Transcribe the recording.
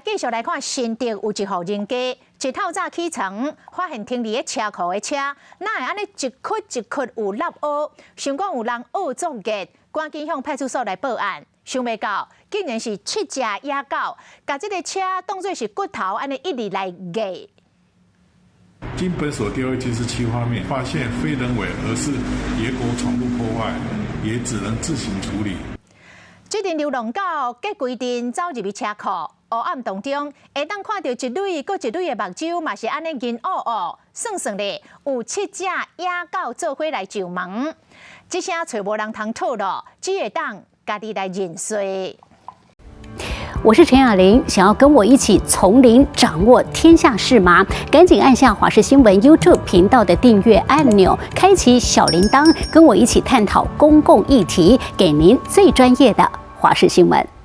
继续来看新竹有一户人家，一透早起床，发现停伫车库的车，哪会安尼一屈一屈有落乌？想讲有人恶作剧，赶紧向派出所来报案。想袂到，竟然是7只野狗，把这个车当作是骨头，安尼一直来咬。经本所调阅监视器画面，发现非人为，而是野狗闯入破坏，也只能自行处理。这阵流浪狗隔规定走入去车库，黑暗当中会当看到一蕊搁一蕊的目睭，嘛是安尼银乌乌。算算咧，有7只野狗做伙来上门，这声找无人通讨论，只会当家己来认罪。我是陈雅玲，想要跟我一起从零掌握天下事吗？赶紧按下华视新闻 YouTube 频道的订阅按钮，开启小铃铛，跟我一起探讨公共议题，给您最专业的华视新闻。